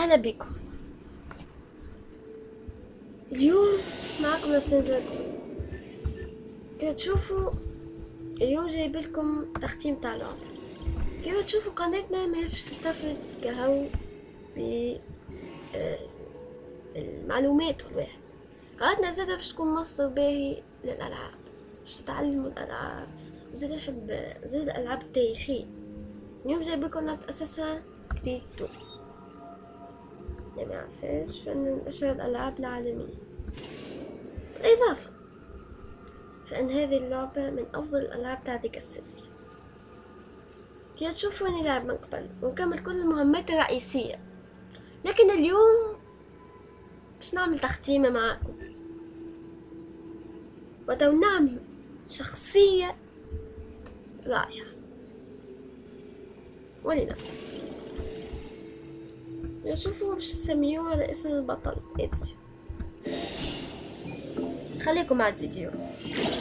أهلا بكم. اليوم معكم أستاذ زكو. كيف تشوفوا اليوم جايب لكم تختيم تاع لعبة. كيف تشوفوا قناتنا ما فيش تستفد كهو بالمعلومات والواحد. قناتنا زادة باش تكون مصدر باهي للألعاب، باش تتعلموا الألعاب، وزاد نحب زاد الألعاب التاريخية. اليوم جايب لكم لعبة أساسا كريد 2. اللي ما يعرفهاش فإن أشهر الألعاب العالمية. بالإضافة فإن هذه اللعبة من أفضل الألعاب تاع ذيك السلسلة. كي تشوفوا أني لعب من قبل ونكمل كل المهمات الرئيسية، لكن اليوم باش نعمل تختيمة معاكم ودو نعمل شخصية رائعة ولنا نشوفوا باش نسميوه على اسم البطل إيزيو. خليكم مع الفيديو.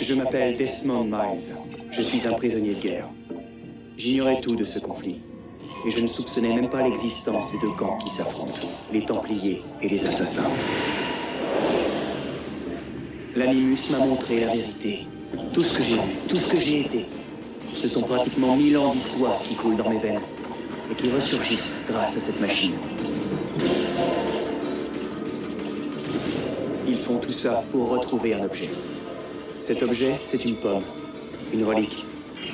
Je m'appelle Desmond Miles. Je suis un prisonnier de guerre. J'ignorais tout de ce conflit. Et je ne soupçonnais même pas l'existence des deux camps qui s'affrontent, les Templiers et les Assassins. L'Animus m'a montré la vérité. Tout ce que j'ai vu, tout ce que j'ai été. Ce sont pratiquement 1000 ans d'histoire qui coulent dans mes veines et qui ressurgissent grâce à cette machine. Ils font tout ça pour retrouver un objet. Cet objet, c'est une pomme, une relique,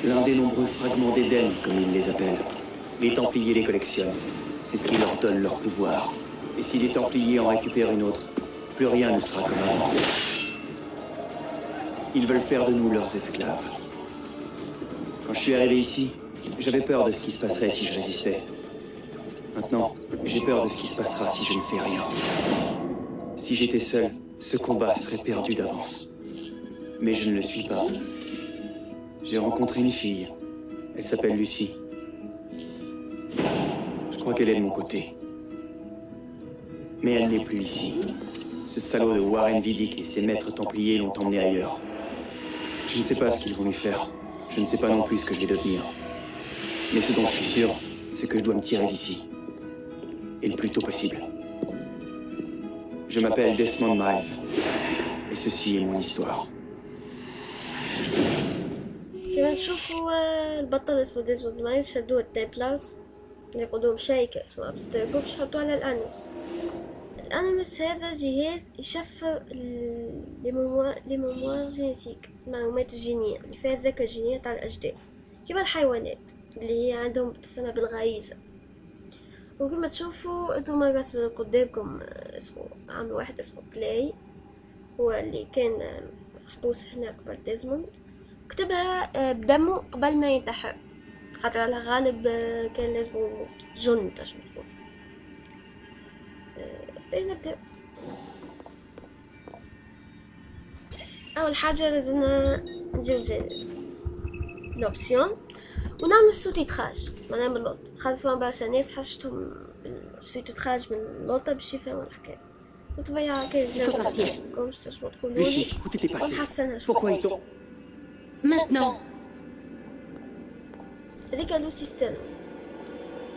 l'un des nombreux fragments d'Éden, comme ils les appellent. Les Templiers les collectionnent. C'est ce qui leur donne leur pouvoir. Et si les Templiers en récupèrent une autre, plus rien ne sera comme avant. Ils veulent faire de nous leurs esclaves. Quand je suis arrivé ici, j'avais peur de ce qui se passerait si je résistais. Maintenant, j'ai peur de ce qui se passera si je ne fais rien. Si j'étais seul, ce combat serait perdu d'avance. Mais je ne le suis pas. J'ai rencontré une fille. Elle s'appelle Lucie. Je crois qu'elle est de mon côté. Mais elle n'est plus ici. Ce salaud de Warren Vidic et ses maîtres templiers l'ont emmené ailleurs. Je ne sais pas ce qu'ils vont lui faire. Je ne sais pas non plus ce que je vais devenir. Mais ce dont je suis sûr, c'est que je dois me tirer d'ici. Et le plus tôt possible. Je m'appelle Desmond Miles. Et ceci est mon histoire. كما تشوفوا البطل اسمه ديزموند مايل شدوه التمبلاز اللي يقودوهم شيكة اسمه أبسترجو باش يحطوه على الأنوس. الأنوس هذا جهاز يشفر لميموار جينيتيك، المعلومات الجينية اللي فيها الذاكرة الجينية تاع الأجداد كيما الحيوانات اللي هي عندهم تسمى بالغريزة. وكما تشوفوا انتم الرسم اللي قدامكم اسمه عامل واحد اسمه بلاي، هو اللي كان محبوس هنا قبل ديزموند، كتبها بدمه قبل ما ينتحر خاطر على غالب كان لازم يموت جن تشمل تقول. نبدأ. أول حاجة لازمنا نجيو لوبسيون ونعمل السوتيتراج، ما نعمل لوط خاطر فما برشا ناس حاجتهم بالسوتيتراج من اللوطة باش يفهموا الحكاية. وطبيعة كاين جاكمش تشمو تقولولي ونحسنها شوية. Maintenant. هذيك لوسي ستيل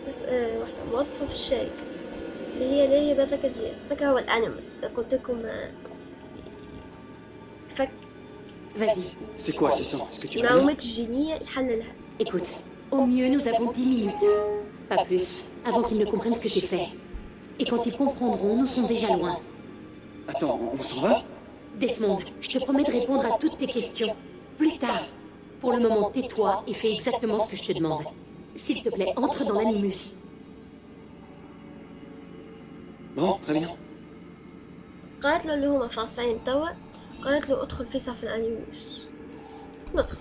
بس واحدة موظفة في الشركة اللي هي بهذاك الجهاز. هذاك هو الأنيموس قلت لكم فك. Vas-y. C'est quoi ce sang? Est-ce que tu vas bien? المعلومات الجينية يحللها. Écoute, au mieux nous avons 10 minutes. Pas plus, avant qu'ils ne comprennent ce que j'ai fait. Et quand ils comprendront, nous sommes déjà loin. Attends, on s'en va? Desmond, je te promets de répondre à toutes tes questions. Plus tard. Pour le moment, tais-toi et fais exactement ce que je te demande. S'il te plaît, entre dans l'animus. Bon, très bien. قالت له اللي هما فاصعين توا، قالت له ادخل في صف الأنيموس. ندخل.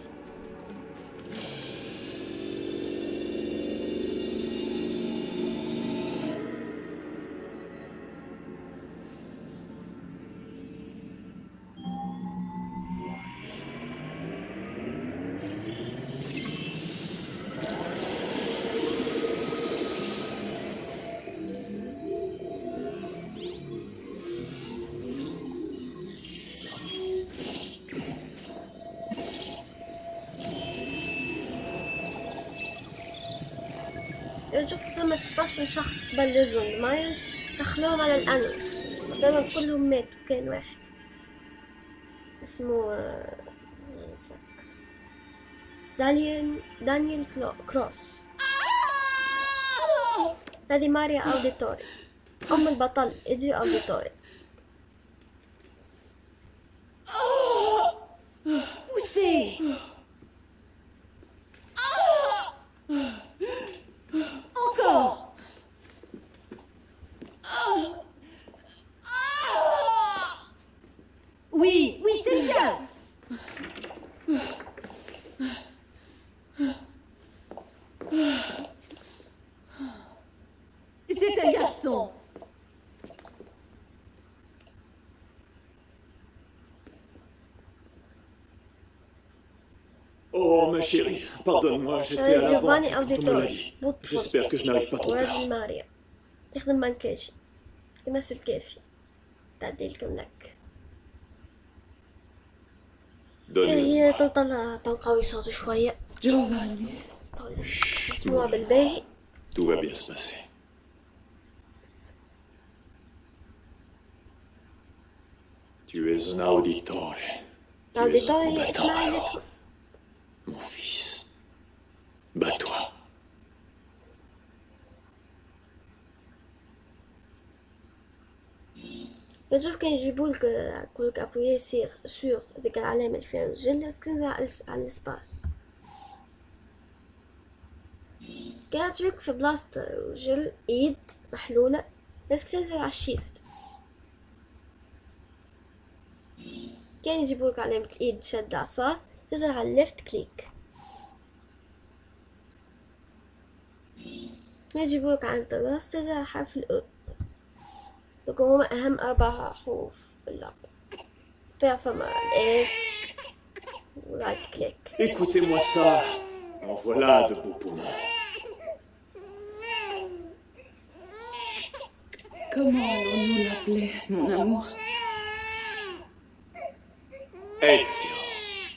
نشوف ثم 16 شخص قبل ديزموند مايلز دخلوهم على الأنوس قدامهم كلهم ماتوا. كان واحد اسمه دانيال كروس. هذه ماريا أوديتوري أم البطل إيدزيو أوديتوري. Poussez. Encore. Oui, oui, c'est bien. C'est un garçon. Oh, ma chérie, pardonne-moi, j'étais à la banque جوفاني quand on me l'a أوديتوري dit. بوت J'espère que je n'arrive pas trop tard. وراجل ماريا يخدم بنكاجي يمثل كافي. تعديل لكم لك. هي Donne-le-moi. تطلع تنقوي صوته شوية. Giovanni. مسموع بالباهي. Tout va bien se passer. Tu es un auditore. Tu es un أوديتوري اسمها combattant alors. عيلتهم. Mon fils. Bats-toi. يشوف كان يجيبولك يقولك أبويا يصير سور هذيك العلامة اللي فيها الجل لازم تنزل على السباس. كانت تجيك في بلاصة جل ايد محلولة لازم تنزل على الشيفت. كان يجيبولك علامة ايد شد عصا تنزل على الليفت كليك. يجيبولك علامة الراس تنزل على حرف الأو. دوك هما أهم 4 حروف في اللعبة. تعرف مع الإف ورايت كليك. Écoutez-moi ça. En voilà de beaux poumons. Comment allons-nous l'appeler, mon amour? Ezio.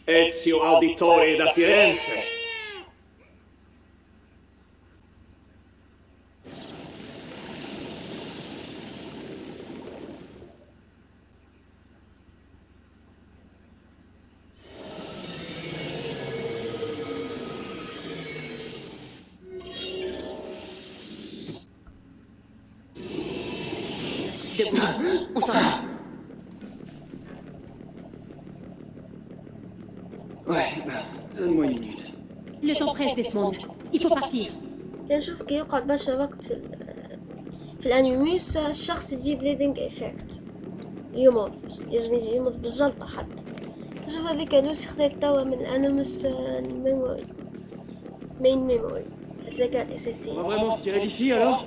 Ezio Auditore da Firenze. Debout. On s'en va. Ouais, donne-moi une minute. Le temps presse, Desmond. Il faut partir. كنشوف كي يقعد برشا وقت في الانيميوس الشخص يجيب ليدنج افكت يموت يموت بالجلطة حتى. نشوف هذيك لوسي خذت توا من الانيموس الميموري مين ميموري الذاكرة On va الأساسية. vraiment se tirer d'ici alors?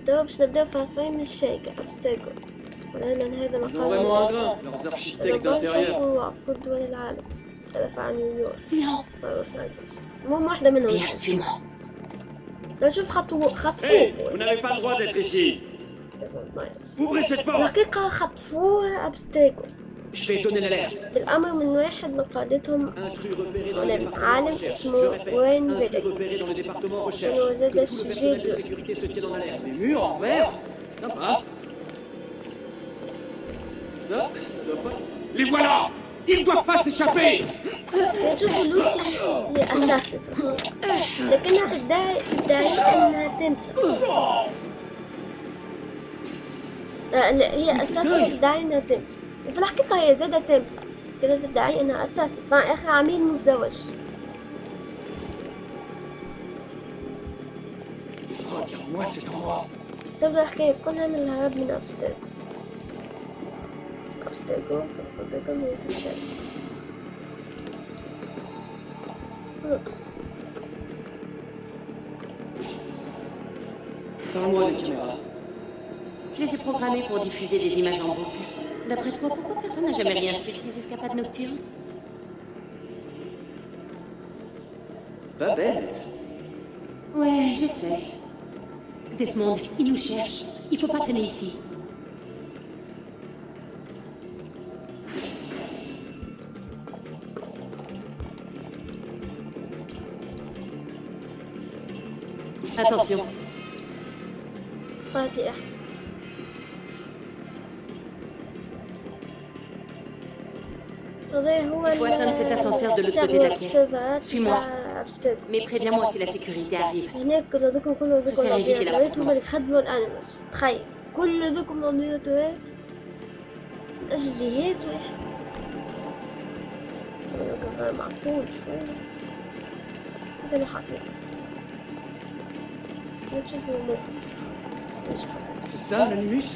توا باش نبداو فاصلين من الشاكة أبستاكل. ولأن هذا Ils ont vraiment un مقام grain, leurs architectes d'intérieur. في كل دول العالم. هذا في نيويورك Silence. ولوس أنجلوس. المهم واحدة منهم. Viens, suis-moi. لو شوف خطفوه Vous n'avez pas le droit d'être ici. Ouvrez cette porte. الحقيقة خطفوه أبستاكل. Je vais donner l'alerte. بالأمر من واحد من قادتهم Intrus repéré dans le علم département عالم recherche. اسمه Je répète, وين intrus فيديك. repéré dans le département recherche. كانوا زاد Que tous le السوجي personnel de 2. sécurité se tienne en alerte. Des murs en verre? Sympa. Ça doit pas... Les voilà. Ils ne doivent pas s'échapper. نشوفوا لوسي هي أساسا في الحقيقة لكنها تدعي أنها تمبلر. لا هي أساسا تدعي أنها تمبلر وفي الحقيقة هي زادة تمبلر. كانت تدعي أنها أساسا مع آخر عميل مزدوج. Regarde-moi cet endroit. تبدأ الحكاية كلها من الهرب من أبستاكل. أبستاكل هي في الشارع. Parle-moi des caméras. Je les ai programmés pour diffuser des images en boucle. D'après toi, pourquoi personne n'a jamais rien su de ces escapades nocturnes? Pas bête. Ouais, je sais. Desmond, ils nous cherchent. Il faut pas traîner ici. Attention. فاتي هذا هو Il faut atteindre cet ascenseur de l'autre côté de la pièce. Suis-moi. Mais préviens-moi si la sécurité arrive. هناك كل ذوكم كلهم ذوكم Préfère éviter الأندرويد هما l'affrontement. اللي خدموا الأنيموس. تخيل كل ذوكم الأندرويد ايش جهاز واحد. هذا معقول شوية. هذا اللي حاطين. نشوف الموضوع. ايش حاطين. C'est ça, l'animus?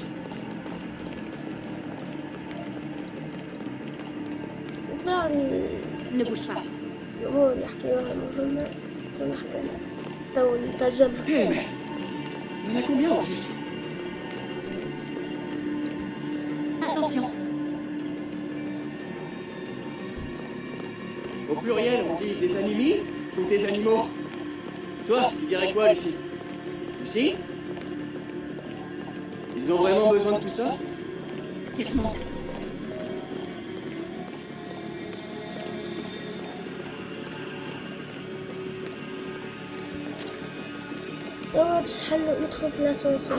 لا Ne bouge pas. الأمور اللي حكيوها مهمة. تو نحكي تو نترجمها. Eh, mais... Il y en a combien, au juste? Attention. Au pluriel, on dit des animis ou des animaux? Toi, tu dirais quoi, Lucie? Lucie? Ils ont vraiment besoin de tout ça? Desmond. توا باش ندخل في الأسانسور.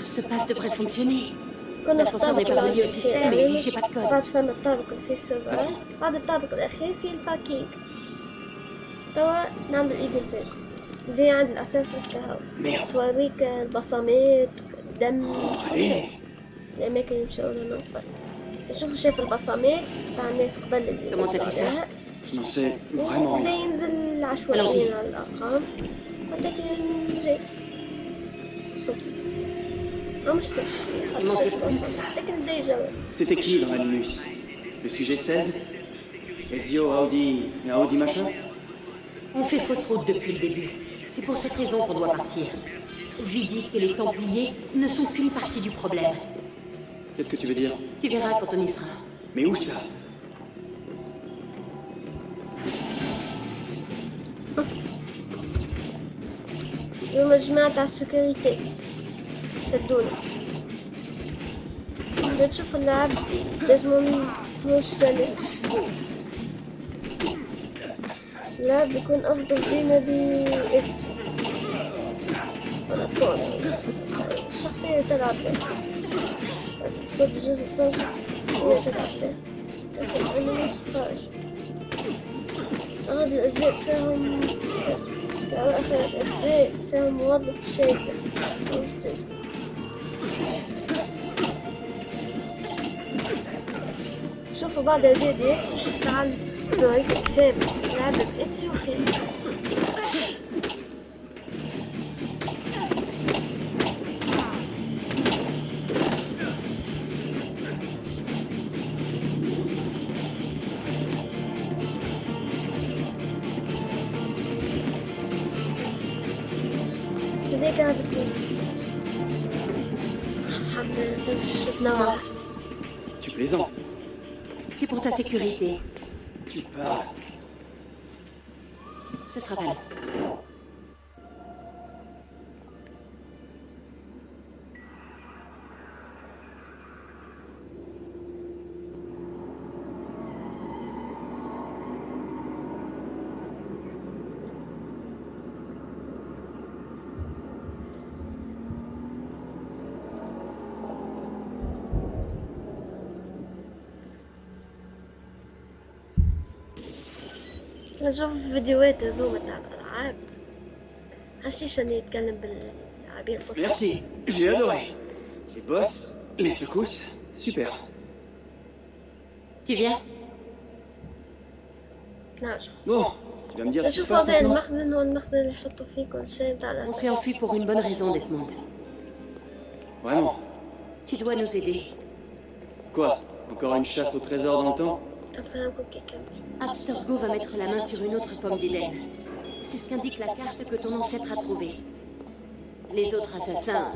Ce passe devrait fonctionner. كنا L'ascenseur n'est pas relié au système et j'ai pas de code. بعد فما الطابق اللي فيه السيرفرات. بعد الطابق الأخير فيه الباركينج. توا نعمل ايدنتيفيشن. دي عند الأساس كهو. Merde. توريك البصمات دم Allez! الأماكن اللي مشاو لها من قبل. شوفوا شايف البصمات تاع الناس قبل اللي Comment t'as fait ça? عليها. Je n'en sais vraiment وبدا rien. ينزل عشوائيا على الأرقام. وهداك جيت. صدفة. Non, mais je sais. Il manquait plus que ça. لكن بدا يجاوب. C'était qui dans l'animus? Le sujet 16? Ezio, Audi et un Audi machin? On fait fausse route depuis le début. C'est pour cette raison qu'on doit partir. Vidic et les Templiers ne sont qu'une partie du problème. Qu'est-ce que tu veux dire? Tu verras quand on y sera. Mais où ça? يوم الجماعة تاع السكيورتي شدونا. بدنا تشوف اللعب لازم مش سلس. اللعب بيكون أفضل ديما بإكس. الشخصية اللي تلعب بها. تدخل بجزء ثاني شخصية تلعب بها. لكن أنا مش خارج. أغلب الأجزاء فيهم آخر الأجزاء فيهم موظف شركة. شوفوا بعد الفيديو باش تعلم نوريك فهم لعبة إتسيو خير. هذيك لعبة لوسي. حتى زوج نوع. Tu plaisantes? C'est pour ta sécurité. Tu parles. Ce sera pas long. نشوف فيديوهات هذوما تاع الألعاب. عشيش أني يتكلم بالعربية الفصحى. Merci, j'ai adoré. Les boss, les secousses, super. Tu viens? نعرف. Bon, tu vas me dire ce qui se نشوف passe هذا maintenant? المخزن والمخزن اللي يحطوا فيه كل شيء تاع On الأساس. s'est enfui pour une bonne raison, Desmond. Vraiment? Tu dois nous aider. Quoi? Encore une chasse au trésor dans le temps? أفهمكم كي كمل. Abstergo va mettre la main sur une autre pomme d'Éden. C'est ce qu'indique la carte que ton ancêtre a trouvée. Les autres assassins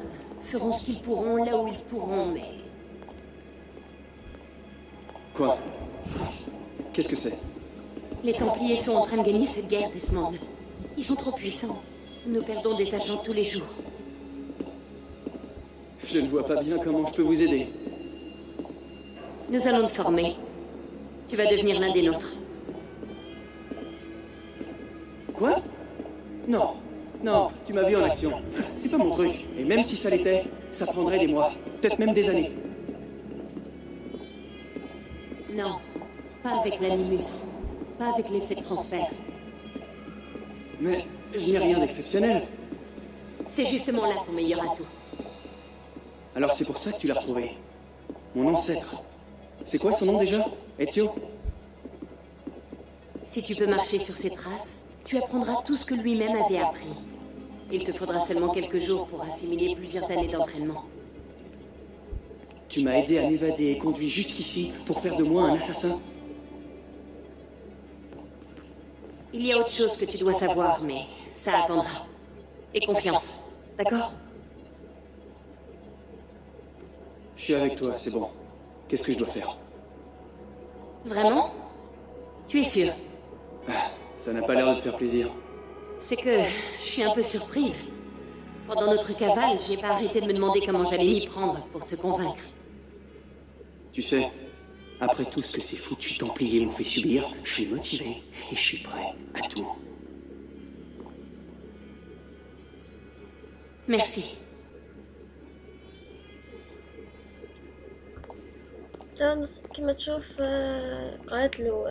feront ce qu'ils pourront là où ils pourront, mais... Quoi? Qu'est-ce que c'est? Les Templiers sont en train de gagner cette guerre, Desmond. Ils sont trop puissants. Nous perdons des agents tous les jours. Je ne vois pas bien comment je peux vous aider. Nous allons te former. Tu vas devenir l'un des nôtres. Quoi? Non, non, tu m'as vu en action. C'est pas mon truc. Et même si ça l'était, ça prendrait des mois, peut-être même des années. Non. Pas avec l'animus. Pas avec l'effet de transfert. Mais je n'ai rien d'exceptionnel. C'est justement là ton meilleur atout. Alors c'est pour ça que tu l'as retrouvé. Mon ancêtre. C'est quoi son nom déjà? Ezio? Si tu peux marcher sur ses traces, tu apprendras tout ce que lui-même avait appris. Il te faudra seulement quelques jours pour assimiler plusieurs années d'entraînement. Tu m'as aidé à m'évader et conduit jusqu'ici pour faire de moi un assassin. Il y a autre chose que tu dois savoir, mais ça attendra. Et confiance, d'accord? Je suis avec toi, c'est bon. Qu'est-ce que je dois faire? Vraiment? Tu es sûr? Ça n'a pas l'air de te faire plaisir. C'est que je suis un peu surprise. Pendant notre cavale, j'ai pas arrêté de me demander comment j'allais m'y prendre pour te convaincre. Tu sais, après tout ce que ces foutus templiers m'ont fait subir, je suis motivé et je suis prêt à tout. Merci. طبعا كما تشوف قالت له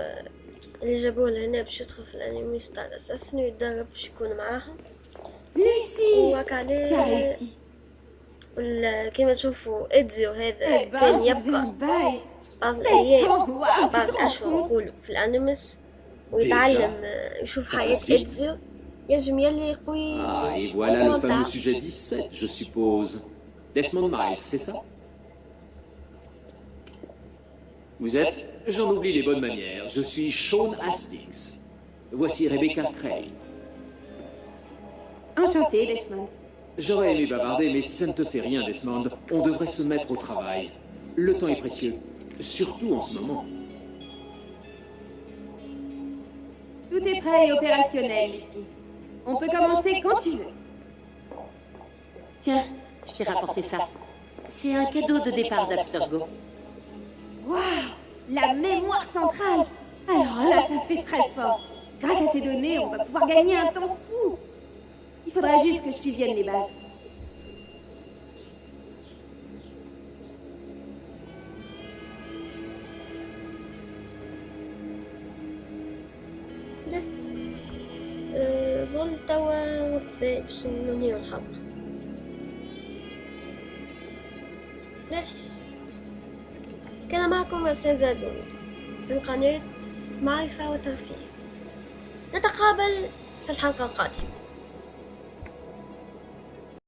اللي جابوه لهنا باش يدخل في الانيميس تاع الاساسن ويتدرب باش يكون معاهم. Lucie, وهاك tu as عليه réussi. كما تشوفوا إدزيو هذا Eh ben, كان ça faisait un يبقى bail. بعض 7 الأيام ans, waouh, بعض tu te rends الأشهر compte? نقولوا في الأنيمس ويتعلم يشوف Ça حياة passe vite. إدزيو يجم يلي قوي. Ah, et voilà le fameux sujet 17, je suppose. Desmond Miles, c'est ça? Vous êtes? J'en oublie les bonnes manières. Je suis Sean Hastings. Voici Rebecca Crane. Enchantée, Desmond. J'aurais aimé bavarder, mais si ça ne te fait rien, Desmond, on devrait se mettre au travail. Le temps est précieux. Surtout en ce moment. Tout est prêt et opérationnel, Lucie. On peut commencer quand tu veux. Tiens, je t'ai rapporté ça. C'est un cadeau de départ d'Abstergo. Waouh, la mémoire centrale. Alors là, t'as fait très fort. Grâce à ces données, on va pouvoir gagner un temps fou. Il faudra juste que je fusionne les bases. ظل توا باش ننهيو الحلقة. ليش؟ كان معكم أستاذ زادون من قناة معرفة وترفيه. نتقابل في الحلقة القادمة.